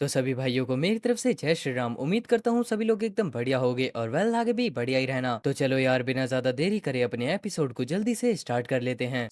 तो सभी भाइयों को मेरी तरफ से जय श्री राम। उम्मीद करता हूँ सभी लोग एकदम बढ़िया होंगे और वेल आगे भी बढ़िया ही रहना। तो चलो यार, बिना ज्यादा देरी करे अपने एपिसोड को जल्दी से स्टार्ट कर लेते हैं।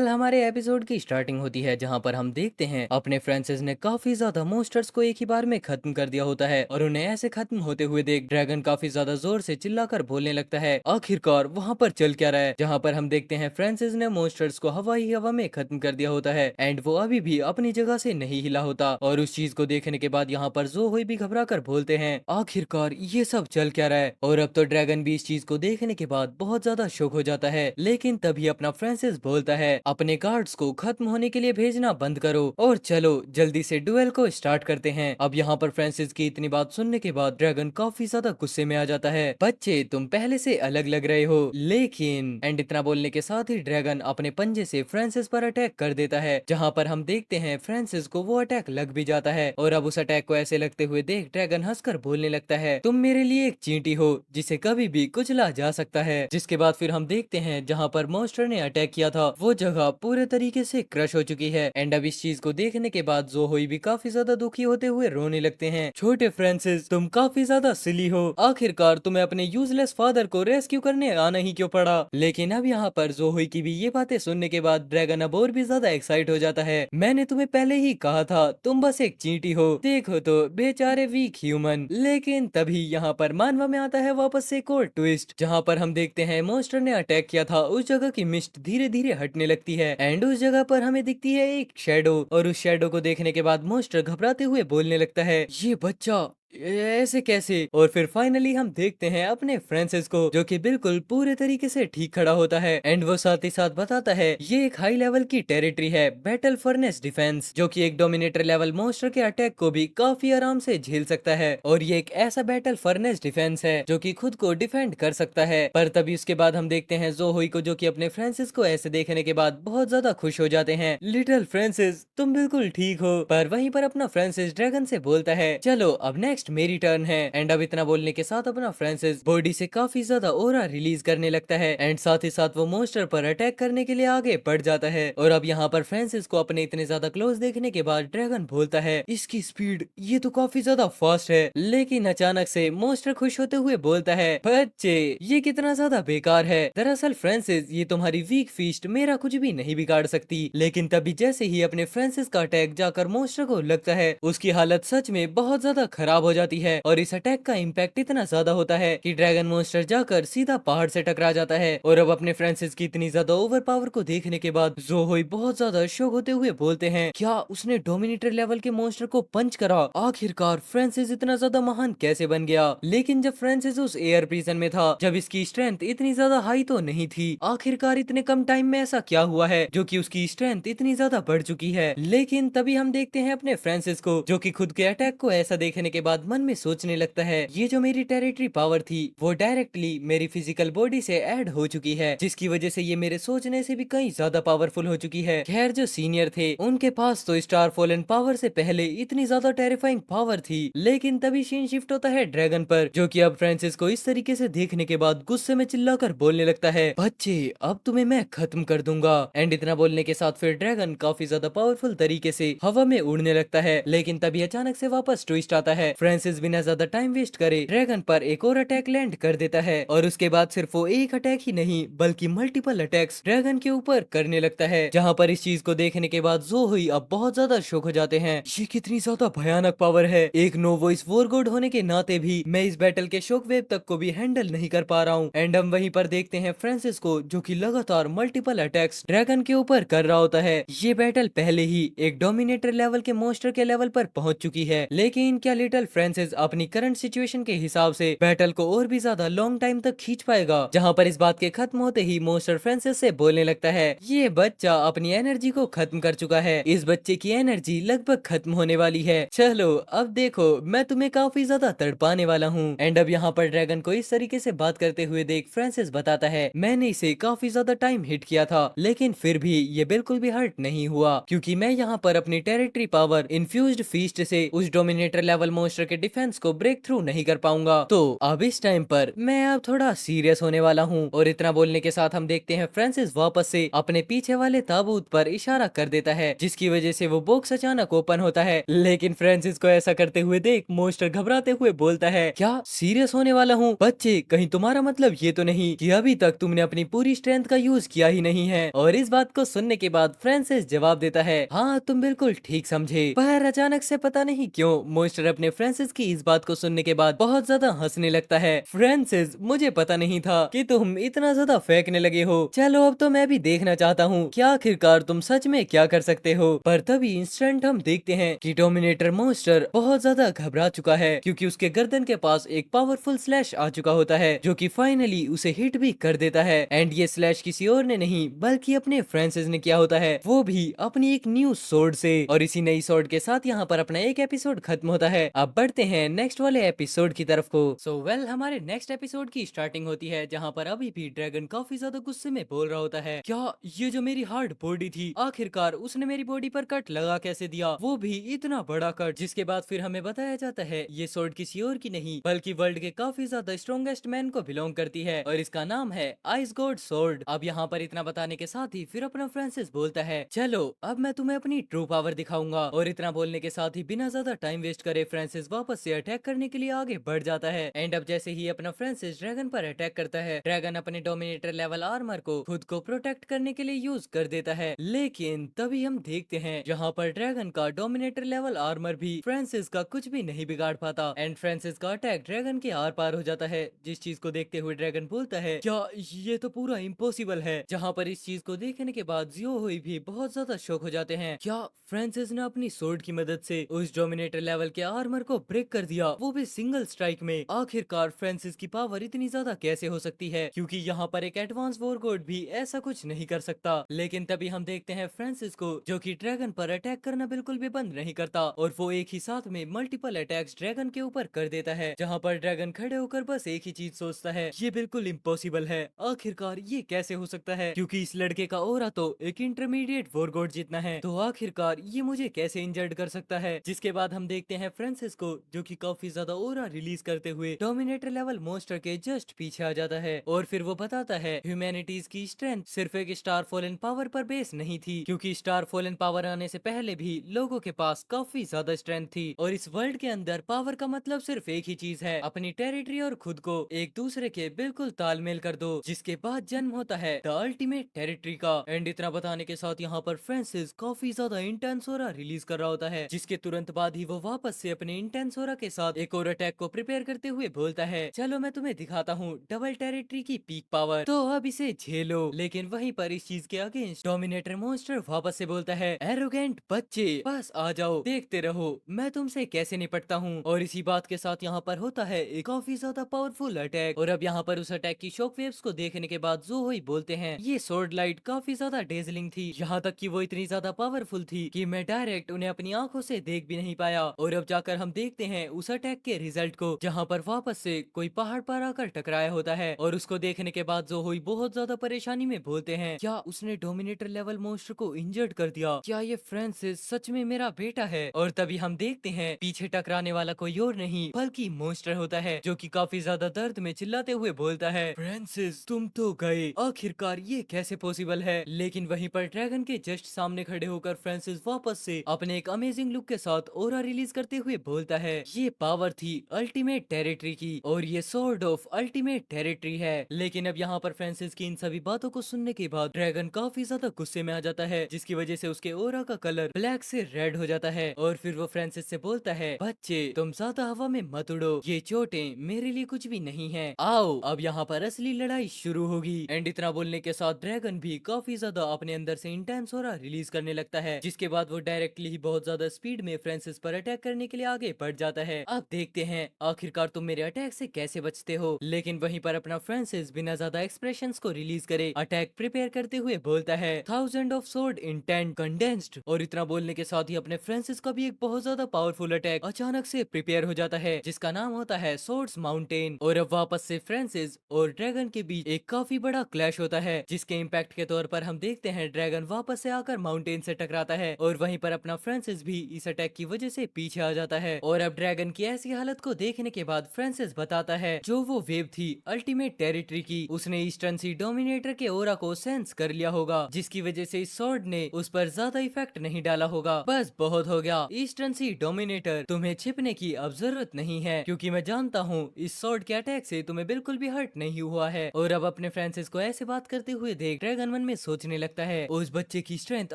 हमारे एपिसोड की स्टार्टिंग होती है जहाँ पर हम देखते हैं अपने फ्रांसिस ने काफी ज्यादा मोस्टर्स को एक ही बार में खत्म कर दिया होता है और उन्हें ऐसे खत्म होते हुए देख ड्रैगन काफी ज्यादा जोर से चिल्लाकर बोलने लगता है आखिरकार वहाँ पर चल क्या रहा है। जहाँ पर हम देखते हैं फ्रांसिस ने मोस्टर्स को हवा ही हवा में खत्म कर दिया होता है एंड वो अभी भी अपनी जगह से नहीं हिला होता। और उस चीज को देखने के बाद यहाँ पर जो हुई भी घबरा कर बोलते हैं आखिरकार ये सब चल क्या रहा है। और अब तो ड्रैगन भी इस चीज को देखने के बाद बहुत ज्यादा शौक हो जाता है, लेकिन तभी अपना फ्रांसिस बोलता है अपने गार्ड्स को खत्म होने के लिए भेजना बंद करो और चलो जल्दी से डुएल को स्टार्ट करते हैं। अब यहाँ पर फ्रांसिस की इतनी बात सुनने के बाद ड्रैगन काफी ज्यादा गुस्से में आ जाता है। बच्चे तुम पहले से अलग लग रहे हो, लेकिन एंड इतना बोलने के साथ ही ड्रैगन अपने पंजे से फ्रांसिस पर अटैक कर देता है। जहाँ पर हम देखते हैं फ्रांसिस को वो अटैक लग भी जाता है और अब उस अटैक को ऐसे लगते हुए देख ड्रैगन हंसकर बोलने लगता है तुम मेरे लिए एक चींटी हो जिसे कभी भी कुचला जा सकता है। जिसके बाद फिर हम देखते हैं जहाँ पर मॉन्स्टर ने अटैक किया था वो जगह पूरे तरीके से क्रश हो चुकी है एंड अब इस चीज को देखने के बाद जोहोई भी काफी ज्यादा दुखी होते हुए रोने लगते हैं। छोटे फ्रांसिस तुम काफी ज्यादा सिली हो, आखिरकार तुम्हें अपने यूजलेस फादर को रेस्क्यू करने आना ही क्यों पड़ा। लेकिन अब यहाँ पर जोहोई की भी ये बातें सुनने के बाद ड्रैगन अब और भी ज्यादा एक्साइट हो जाता है। मैंने तुम्हें पहले ही कहा था तुम बस एक चींटी हो, देखो तो बेचारे वीक ह्यूमन। लेकिन तभी यहाँ पर मानवा में आता है वापस से एक और ट्विस्ट, जहाँ पर हम देखते हैं मॉन्स्टर ने अटैक किया था उस जगह की मिस्ट धीरे धीरे हटने लगती है एंड उस जगह पर हमें दिखती है एक शेडो और उस शेडो को देखने के बाद मॉन्स्टर घबराते हुए बोलने लगता है ये बच्चा ऐसे कैसे। और फिर फाइनली हम देखते हैं अपने फ्रांसिस को जो कि बिल्कुल पूरे तरीके से ठीक खड़ा होता है एंड वो साथ ही साथ बताता है ये एक हाई लेवल की टेरिटरी है, बैटल फर्नेस डिफेंस, जो कि एक डोमिनेटर लेवल मॉन्स्टर के अटैक को भी काफी आराम से झेल सकता है। और ये एक ऐसा बैटल फर्नेस डिफेंस है जो कि खुद को डिफेंड कर सकता है। पर तभी उसके बाद हम देखते हैं जोहोई को जो कि अपने फ्रांसिस को ऐसे देखने के बाद बहुत ज्यादा खुश हो जाते हैं। लिटिल फ्रांसिस तुम बिल्कुल ठीक हो। पर वहीं पर अपना फ्रांसिस ड्रैगन से बोलता है चलो अब नेक्स्ट मेरी टर्न है एंड अब इतना बोलने के साथ अपना फ्रांसिस बॉडी से काफी ज्यादा ओरा रिलीज करने लगता है एंड साथ ही साथ वो मॉन्स्टर पर अटैक करने के लिए आगे बढ़ जाता है। और अब यहाँ पर फ्रांसिस को अपने इतने ज्यादा क्लोज देखने के बाद ड्रैगन बोलता है इसकी स्पीड ये तो काफी ज्यादा फास्ट है। लेकिन अचानक से मॉन्स्टर खुश होते हुए बोलता है बच्चे ये कितना ज्यादा बेकार है, दरअसल फ्रांसिस ये तुम्हारी वीक फीस्ट मेरा कुछ भी नहीं बिगाड़ सकती। लेकिन तभी जैसे ही अपने फ्रांसिस का अटैक जाकर मॉन्स्टर को लगता है उसकी हालत सच में बहुत ज्यादा खराब हो जाती है और इस अटैक का इम्पैक्ट इतना ज्यादा होता है कि ड्रैगन मॉन्स्टर जाकर सीधा पहाड़ से टकरा जाता है। और अब अपने फ्रांसिस की इतनी ज्यादा ओवर पावर को देखने के बाद जोहोई बहुत ज्यादा शॉक होते हुए बोलते हैं क्या उसने डोमिनेटर लेवल के मॉन्स्टर को पंच करा, आखिरकार फ्रांसिस इतना ज्यादा महान कैसे बन गया। लेकिन जब फ्रांसिस उस एयर प्रिजन में था जब इसकी स्ट्रेंथ इतनी ज्यादा हाई तो नहीं थी, आखिरकार इतने कम टाइम में ऐसा क्या हुआ है जो कि उसकी स्ट्रेंथ इतनी ज्यादा बढ़ चुकी है। लेकिन तभी हम देखते हैं अपने फ्रांसिस को जो कि खुद के अटैक को ऐसा देखने के बाद मन में सोचने लगता है ये जो मेरी टेरिटरी पावर थी वो डायरेक्टली मेरी फिजिकल बॉडी से ऐड हो चुकी है, जिसकी वजह से ये मेरे सोचने से भी कहीं ज्यादा पावरफुल हो चुकी है। खैर जो सीनियर थे उनके पास तो स्टार फॉलन पावर से पहले इतनी ज्यादा टेरिफाइंग पावर थी। लेकिन तभी सीन शिफ्ट होता है ड्रैगन पर जो कि अब फ्रांसिस को इस तरीके से देखने के बाद गुस्से में चिल्लाकर बोलने लगता है बच्चे अब तुम्हें मैं खत्म कर दूंगा। एंड इतना बोलने के साथ फिर ड्रैगन काफी ज्यादा पावरफुल तरीके से हवा में उड़ने लगता है। लेकिन तभी अचानक से वापस ट्विस्ट आता है, फ्रांसिस बिना ज्यादा टाइम वेस्ट करे ड्रैगन पर एक और अटैक लैंड कर देता है और उसके बाद सिर्फ वो एक अटैक ही नहीं बल्कि मल्टीपल अटैक्स ड्रैगन के ऊपर करने लगता है। जहाँ पर इस चीज को देखने के बाद जोहोई अब बहुत ज्यादा शॉक हो जाते हैं, ये कितनी ज्यादा भयानक पावर है, एक नो वॉइस वॉर गॉड होने के नाते भी मैं इस बैटल के शॉक वेव तक को भी हैंडल नहीं कर पा रहा हूँ। एंड हम वहीं पर देखते हैं फ्रांसिस को जो कि लगातार मल्टीपल अटैक्स ड्रैगन के ऊपर कर रहा होता है। ये बैटल पहले ही एक डोमिनेटर लेवल के मॉन्स्टर के लेवल पर पहुंच चुकी है, लेकिन क्या लिटिल फ्रांसिस अपनी करंट सिचुएशन के हिसाब से बैटल को और भी ज्यादा लॉन्ग टाइम तक खींच पाएगा। जहां पर इस बात के खत्म होते ही मॉन्स्टर फ्रांसिस से बोलने लगता है ये बच्चा अपनी एनर्जी को खत्म कर चुका है, इस बच्चे की एनर्जी लगभग खत्म होने वाली है, चलो अब देखो मैं तुम्हें काफी ज्यादा तड़पाने वाला हूँ। एंड अब यहाँ पर ड्रैगन को इस तरीके से बात करते हुए देख फ्रांसिस बताता है मैंने इसे काफी ज्यादा टाइम हिट किया था लेकिन फिर भी ये बिल्कुल भी हर्ट नहीं हुआ क्योंकि मैं यहाँ पर अपनी टेरिटरी पावर इन्फ्यूज्ड फीस्ट से उस डोमिनेटर लेवल मॉन्स्टर मॉन्स्टर के डिफेंस को ब्रेक थ्रू नहीं कर पाऊंगा। तो अब इस टाइम पर मैं अब थोड़ा सीरियस होने वाला हूँ। और इतना बोलने के साथ हम देखते हैं फ्रांसिस वापस से अपने पीछे वाले ताबूत पर इशारा कर देता है, जिसकी वजह से वो बॉक्स अचानक ओपन होता है। लेकिन फ्रांसिस को ऐसा करते हुए देख मॉन्स्टर घबराते हुए बोलता है, क्या सीरियस होने वाला हूँ बच्चे? कहीं तुम्हारा मतलब ये तो नहीं कि अभी तक तुमने अपनी पूरी स्ट्रेंथ का यूज किया ही नहीं है? और इस बात को सुनने के बाद फ्रांसिस जवाब देता है, हाँ तुम बिल्कुल ठीक समझे। पर अचानक से पता नहीं क्यों मॉन्स्टर अपने फ्रांसिस की इस बात को सुनने के बाद बहुत ज्यादा हंसने लगता है। फ्रांसिस, मुझे पता नहीं था कि तुम इतना ज्यादा फेंकने लगे हो। चलो अब तो मैं भी देखना चाहता हूँ कि आखिरकार तुम सच में क्या कर सकते हो। पर तभी इंस्टेंट हम देखते हैं कि डोमिनेटर मॉन्स्टर बहुत ज्यादा घबरा चुका है, क्योंकि उसके गर्दन के पास एक पावरफुल स्लैश आ चुका होता है, जो कि फाइनली उसे हिट भी कर देता है। एंड ये स्लैश किसी और ने नहीं बल्कि अपने फ्रांसिस ने किया होता है, वो भी अपनी एक न्यू सोर्ड से। और इसी नई सोर्ड के साथ यहाँ पर अपना एक एपिसोड खत्म होता है। अब बढ़ते हैं नेक्स्ट वाले एपिसोड की तरफ को। सो वेल हमारे नेक्स्ट एपिसोड की स्टार्टिंग होती है, जहाँ पर अभी भी ड्रैगन काफी ज्यादा गुस्से में बोल रहा होता है, क्या ये जो मेरी हार्ड बॉडी थी, आखिरकार उसने मेरी बॉडी पर कट लगा कैसे दिया, वो भी इतना बड़ा कट। जिसके बाद फिर हमें बताया जाता है ये सोर्ड किसी और की नहीं बल्कि वर्ल्ड के काफी ज्यादा स्ट्रॉन्गेस्ट मैन को बिलोंग करती है, और इसका नाम है आइस गॉड सोर्ड। अब यहाँ पर इतना बताने के साथ ही फिर अपना फ्रांसिस बोलता है, चलो अब मैं तुम्हें अपनी ट्रू पावर दिखाऊंगा। और इतना बोलने के साथ ही बिना ज्यादा टाइम वेस्ट करे फ्रांसिस वापस से अटैक करने के लिए आगे बढ़ जाता है। एंड अब जैसे ही अपना फ्रांसिस ड्रैगन पर अटैक करता है, ड्रैगन अपने डोमिनेटर लेवल आर्मर को खुद को प्रोटेक्ट करने के लिए यूज कर देता है। लेकिन तभी हम देखते हैं जहाँ पर ड्रैगन का डोमिनेटर लेवल आर्मर भी फ्रांसिस का कुछ भी नहीं बिगाड़ पाता। एंड फ्रांसिस का अटैक ड्रैगन के आर पार हो जाता है, जिस चीज को देखते हुए ड्रैगन बोलता है, क्या ये तो पूरा इम्पॉसिबल है। जहाँ पर इस चीज को देखने के बाद जियो हुई भी बहुत ज्यादा शॉक हो जाते हैं, क्या फ्रांसिस ने अपनी सोर्ड की मदद से उस डोमिनेटर लेवल के आर्मर को ब्रेक कर दिया, वो भी सिंगल स्ट्राइक में। आखिरकार फ्रांसिस की पावर इतनी ज्यादा कैसे हो सकती है, क्योंकि यहाँ पर एक एडवांस वॉर गॉड भी ऐसा कुछ नहीं कर सकता। लेकिन तभी हम देखते हैं फ्रांसिस को, जो कि ड्रैगन पर अटैक करना बिल्कुल भी बंद नहीं करता, और वो एक ही साथ में मल्टीपल अटैक्स ड्रैगन के ऊपर कर देता है। जहाँ पर ड्रैगन खड़े होकर बस एक ही चीज सोचता है, ये बिल्कुल इम्पॉसिबल है, आखिरकार ये कैसे हो सकता है, क्योंकि इस लड़के का ऑरा तो एक इंटरमीडिएट वॉर गॉड जितना है, तो आखिरकार ये मुझे कैसे इंजर्ड कर सकता है। जिसके बाद हम देखते हैं फ्रांसिस को, जो कि काफी ज्यादा ऑरा रिलीज करते हुए डोमिनेटर लेवल मॉन्स्टर के जस्ट पीछे आ जाता है। और फिर वो बताता है ह्यूमैनिटीज की स्ट्रेंथ सिर्फ एक स्टार फॉलन पावर पर बेस नहीं थी, क्योंकि स्टार फॉलन पावर आने से पहले भी लोगों के पास काफी ज्यादा स्ट्रेंथ थी। और इस वर्ल्ड के अंदर पावर का मतलब सिर्फ एक ही चीज है, अपनी टेरिटरी और खुद को एक दूसरे के बिल्कुल तालमेल कर दो, जिसके बाद जन्म होता है द अल्टीमेट टेरिटरी का। एंड इतना बताने के साथ यहाँ पर फ्रांसिस काफी ज्यादा इंटेंस ऑरा रिलीज कर रहा होता है, जिसके तुरंत बाद ही वो वापस से अपने इंटेंस ऑरा के साथ एक और अटैक को प्रिपेयर करते हुए बोलता है, चलो मैं तुम्हें दिखाता हूँ डबल टेरिटरी की पीक पावर, तो अब इसे झेलो। लेकिन वहीं पर इस चीज के अगेंस्ट डोमिनेटर मॉन्स्टर वापस से बोलता है, एरोगेंट बच्चे बस आ जाओ, देखते रहो मैं तुमसे कैसे निपटता हूँ। और इसी बात के साथ यहाँ पर होता है एक काफी ज्यादा पावरफुल अटैक। और अब यहाँ पर उस अटैक की शॉक वेव्स को देखने के बाद ज़ोहोई बोलते हैं, ये सोर्ड लाइट काफी ज्यादा डेजलिंग थी, यहाँ तक कि वो इतनी ज्यादा पावरफुल थी कि मैं डायरेक्ट उन्हें अपनी आंखों से देख भी नहीं पाया। और अब जाकर हम देखते हैं उस अटैक के रिजल्ट को, जहाँ पर वापस से कोई पहाड़ पर आकर टकराया होता है। और उसको देखने के बाद ज़ोहोई बहुत ज्यादा परेशानी में बोलते हैं, क्या उसने डोमिनेटर लेवल मॉन्स्टर को इंजर्ड कर दिया, क्या ये फ्रांसिस सच में मेरा बेटा है। और तभी हम देखते हैं पीछे टकराने वाला कोई और नहीं बल्कि मॉन्स्टर होता है, जो कि काफी ज्यादा दर्द में चिल्लाते हुए बोलता है, फ्रांसिस तुम तो गए, आखिरकार ये कैसे पॉसिबल है। लेकिन वहीं पर ड्रैगन के जस्ट सामने खड़े होकर फ्रांसिस वापस से अपने एक अमेजिंग लुक के साथ ऑरा रिलीज करते हुए बोलता है, ये पावर थी अल्टीमेट टेरिटरी की, और ये सोर्ड ऑफ अल्टीमेट टेरिटरी है। लेकिन अब यहाँ पर फ्रांसिस की इन सभी बातों को सुनने के बाद ड्रैगन काफी ज्यादा गुस्से में आ जाता है, जिसकी वजह से उसके ऑरा का कलर ब्लैक से रेड हो जाता है। और फिर वो फ्रांसिस से बोलता है, बच्चे तुम ज्यादा हवा में मत उड़ो, ये चोटें मेरे लिए कुछ भी नहीं है, आओ अब यहाँ पर असली लड़ाई शुरू होगी। एंड इतना बोलने के साथ ड्रैगन भी काफी ज्यादा अपने अंदर से इंटेंस ऑरा रिलीज करने लगता है, जिसके बाद वो डायरेक्टली ही बहुत ज्यादा स्पीड में फ्रांसिस पर अटैक करने के लिए आगे बढ़ जाता है। अब देखते हैं आखिरकार तुम मेरे अटैक से कैसे बचते हो। लेकिन वहीं पर अपना फ्रांसिस बिना ज्यादा एक्सप्रेशंस को रिलीज करे अटैक प्रिपेयर करते हुए बोलता है, 1000 ऑफ सोर्ड इंटेंट कंडेंस्ड। और इतना बोलने के साथ ही अपने फ्रांसिस का भी एक बहुत ज्यादा पावरफुल अटैक अचानक से प्रिपेयर हो जाता है, जिसका नाम होता है सोर्ड्स माउंटेन। और अब वापस से फ्रांसिस और ड्रैगन के बीच एक काफी बड़ा क्लैश होता है, जिसके इम्पैक्ट के तौर पर हम देखते हैं ड्रैगन वापस से आकर माउंटेन से टकराता है, और वहीं पर अपना फ्रांसिस भी इस अटैक की वजह से पीछे आ जाता है। और अब ड्रैगन की ऐसी हालत को देखने के बाद फ्रांसिस बताता है जो वो वेव थी अल्टीमेट टेरिटरी की, उसने ईस्टर्न सी डोमिनेटर के ओरा को सेंस कर लिया होगा, जिसकी वजह से इस स्वॉर्ड ने उस पर ज्यादा इफेक्ट नहीं डाला होगा। बस बहुत हो गया ईस्टर्न सी डोमिनेटर, तुम्हें छिपने की अब जरूरत नहीं है, क्योंकि मैं जानता हूँ इस स्वॉर्ड के अटैक से तुम्हें बिल्कुल भी हर्ट नहीं हुआ है। और अब अपने फ्रांसिस को ऐसे बात करते हुए देख ड्रैगन मन में सोचने लगता है उस बच्चे की स्ट्रेंथ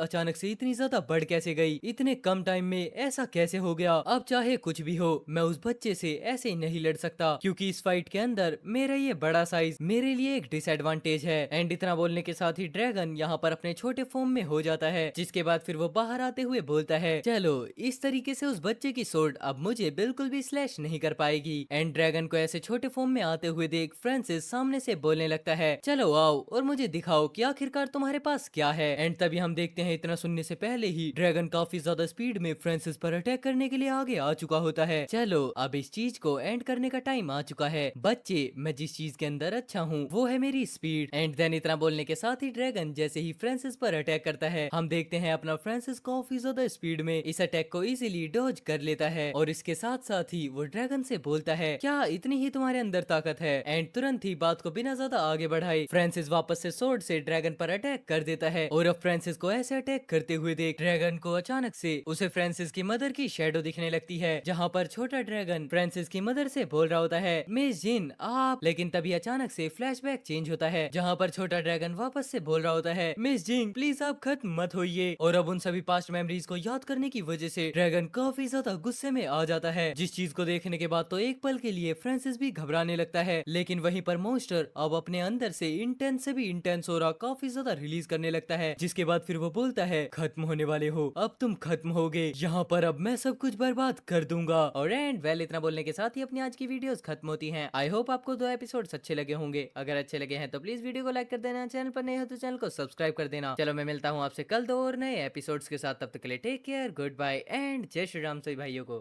अचानक से इतनी ज्यादा बढ़ कैसे गई, इतने कम टाइम में ऐसा कैसे हो गया। अब चाहे कुछ भी हो, मैं उस बच्चे से ऐसे ही नहीं लड़ सकता, क्योंकि इस फाइट के अंदर मेरा ये बड़ा साइज मेरे लिए एक डिसएडवांटेज है। एंड इतना बोलने के साथ ही ड्रैगन यहाँ पर अपने छोटे फॉर्म में हो जाता है, जिसके बाद फिर वो बाहर आते हुए बोलता है चलो इस तरीके से उस बच्चे की सोर्ड अब मुझे बिल्कुल भी स्लैश नहीं कर पाएगी। एंड ड्रैगन को ऐसे छोटे फॉर्म में आते हुए देख फ्रांसिस सामने से बोलने लगता है चलो आओ और मुझे दिखाओ कि आखिरकार तुम्हारे पास क्या है। एंड तभी हम देखते हैं इतना सुनने से पहले ही ड्रैगन काफी ज्यादा स्पीड में फ्रांसिस पर अटैक करने के लिए आगे आ चुका होता है। चलो अब इस चीज को एंड करने का टाइम आ चुका है बच्चे, मैं जिस चीज के अंदर अच्छा हूँ वो है मेरी स्पीड। एंड देन इतना बोलने के साथ ही ड्रैगन जैसे ही फ्रांसिस पर अटैक करता है, हम देखते हैं अपना फ्रांसिस काफी ज्यादा स्पीड में इस अटैक को इजीली डॉज कर लेता है। और इसके साथ साथ ही वो ड्रैगन से बोलता है क्या इतनी ही तुम्हारे अंदर ताकत है। एंड तुरंत ही बात को बिना ज्यादा आगे बढ़ाए फ्रांसिस वापस से स्वॉर्ड से ड्रैगन पर अटैक कर देता है। और अब फ्रांसिस को ऐसे अटैक करते हुए देख ड्रैगन को अचानक से उसे फ्रांसिस की मदर की शैडो दिखने लगती है, जहाँ पर छोटा ड्रैगन फ्रांसिस की मदर से बोल रहा होता है मिस जिन आप, लेकिन तभी अचानक से फ्लैशबैक चेंज होता है, जहाँ पर छोटा ड्रैगन वापस से बोल रहा होता है मिस जिन प्लीज आप खत्म मत होइए। और अब उन सभी पास्ट मेमोरीज को याद करने की वजह से ड्रैगन काफी ज्यादा गुस्से में आ जाता है, जिस चीज को देखने के बाद तो एक पल के लिए फ्रांसिस भी घबराने लगता है। लेकिन वहीं पर मोस्टर अब अपने अंदर से इंटेंस से भी इंटेंस हो रहा काफी ज्यादा रिलीज करने लगता है, जिसके बाद फिर वो बोलता है खत्म होने वाले हो, अब तुम खत्म होगे, यहाँ पर अब मैं सब कुछ बर्बाद कर दूंगा। और एंड वेल इतना बोलने के साथ ही अपनी आज की वीडियोस खत्म होती हैं। आई होप आपको 2 एपिसोड्स अच्छे लगे होंगे, अगर अच्छे लगे हैं तो प्लीज वीडियो को लाइक कर देना, चैनल पर नए हो तो चैनल को सब्सक्राइब कर देना। चलो मैं मिलता हूँ आपसे कल 2 और नए एपिसोड्स के साथ, तब तक के लिए take care, good bye and Jai Shri Ram सभी भाइयों को।